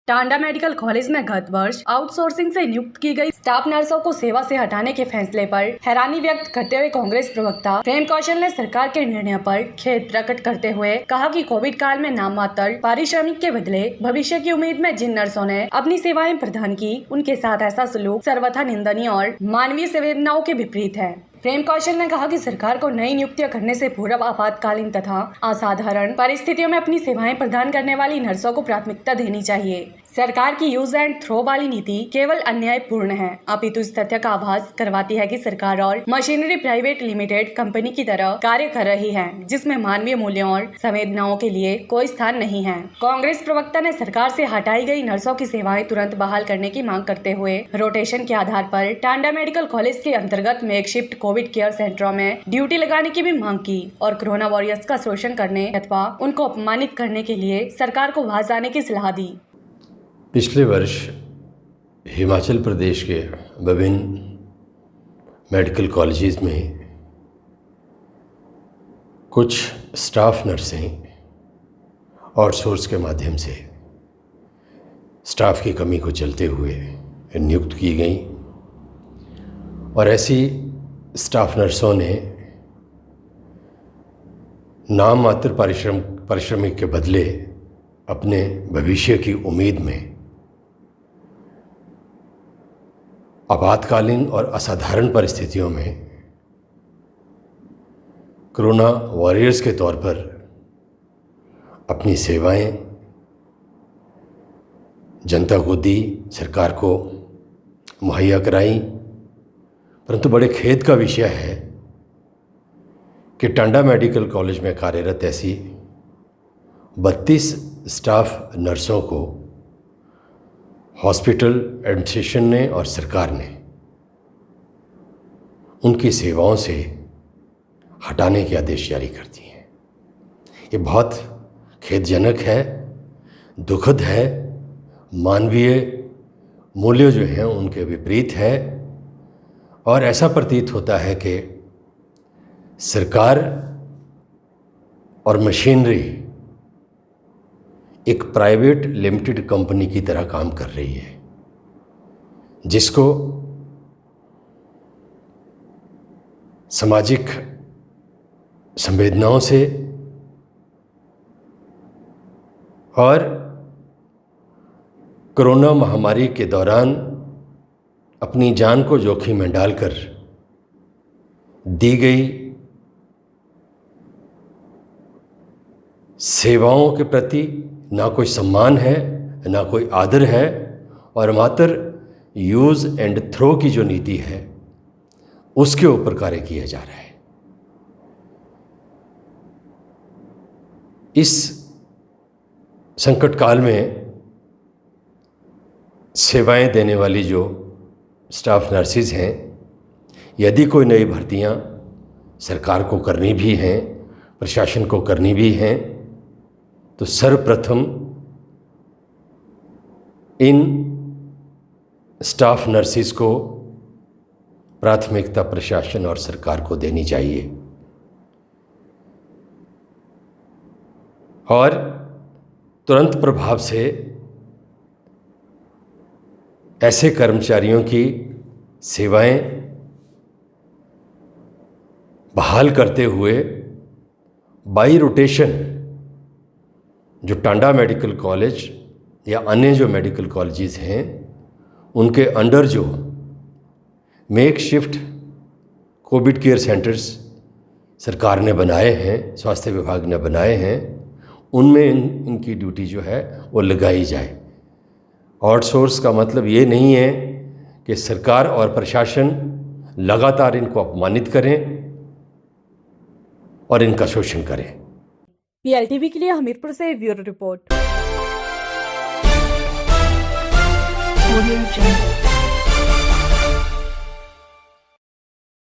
Tanda medical college में गत वर्ष आउटसोर्सिंग से नियुक्त की गई स्टाफ नर्सों को सेवा से हटाने के फैसले पर हैरानी व्यक्त करते हुए कांग्रेस प्रवक्ता प्रेम कौशल ने सरकार के निर्णय पर खेद प्रकट करते हुए कहा कि कोविड काल में नाम मात्र पारिश्रमिक के बदले भविष्य की उम्मीद में जिन नर्सों ने अपनी सेवाएं प्रदान की, उनके साथ ऐसा सलूक सर्वथा निंदनीय और मानवीय संवेदनाओं के विपरीत है। प्रेम कौशल ने कहा कि सरकार को नई नियुक्तियां करने से पूर्व आपातकालीन तथा असाधारण परिस्थितियों में अपनी सेवाएं प्रदान करने वाली नर्सों को प्राथमिकता देनी चाहिए। सरकार की यूज एंड थ्रो वाली नीति केवल अन्यायपूर्ण है, अपितु इस तथ्य का आभास करवाती है कि सरकार और मशीनरी प्राइवेट लिमिटेड कंपनी की तरह कार्य कर रही है, जिसमें मानवीय मूल्यों और संवेदनाओं के लिए कोई स्थान नहीं है। कांग्रेस प्रवक्ता ने सरकार से हटाई गई नर्सों की सेवाएं तुरंत बहाल करने की मांग करते हुए रोटेशन के आधार पर टांडा मेडिकल कॉलेज के अंतर्गत मेकशिफ्ट कोविड केयर सेंटरों में ड्यूटी लगाने की भी मांग की और कोरोना वॉरियर्स का शोषण करने अथवा उनको अपमानित करने के लिए सरकार को वहां जाने की सलाह दी। पिछले वर्ष हिमाचल प्रदेश के विभिन्न मेडिकल कॉलेजेस में कुछ स्टाफ नर्सें आउटसोर्स के माध्यम से स्टाफ की कमी को चलते हुए नियुक्त की गई और ऐसी स्टाफ नर्सों ने नाम मात्र पारिश्रमिक के बदले अपने भविष्य की उम्मीद में आपातकालीन और असाधारण परिस्थितियों में कोरोना वॉरियर्स के तौर पर अपनी सेवाएं जनता को दी, सरकार को मुहैया कराई। परंतु बड़े खेद का विषय है कि टांडा मेडिकल कॉलेज में कार्यरत ऐसी 32 स्टाफ नर्सों को हॉस्पिटल एडमिनिस्ट्रेशन ने और सरकार ने उनकी सेवाओं से हटाने के आदेश जारी कर दिए हैं। ये बहुत खेदजनक है, दुखद है, मानवीय मूल्य जो हैं उनके विपरीत है और ऐसा प्रतीत होता है कि सरकार और मशीनरी एक प्राइवेट लिमिटेड कंपनी की तरह काम कर रही है, जिसको सामाजिक संवेदनाओं से और कोरोना महामारी के दौरान अपनी जान को जोखिम में डालकर दी गई सेवाओं के प्रति ना कोई सम्मान है, ना कोई आदर है और मात्र यूज़ एंड थ्रो की जो नीति है उसके ऊपर कार्य किया जा रहा है। इस संकट काल में सेवाएं देने वाली जो स्टाफ नर्सेज हैं, यदि कोई नई भर्तियां सरकार को करनी भी हैं, प्रशासन को करनी भी हैं, तो सर्वप्रथम इन स्टाफ नर्सेज को प्राथमिकता प्रशासन और सरकार को देनी चाहिए और तुरंत प्रभाव से ऐसे कर्मचारियों की सेवाएं बहाल करते हुए बाई रोटेशन जो टांडा मेडिकल कॉलेज या अन्य जो मेडिकल कॉलेजेस हैं उनके अंडर जो मेकशिफ्ट कोविड केयर सेंटर्स सरकार ने बनाए हैं, स्वास्थ्य विभाग ने बनाए हैं, उनमें इनकी ड्यूटी जो है वो लगाई जाए। आउटसोर्स का मतलब ये नहीं है कि सरकार और प्रशासन लगातार इनको अपमानित करें और इनका शोषण करें। PLTV के लिए हमीरपुर से ब्यूरो रिपोर्ट।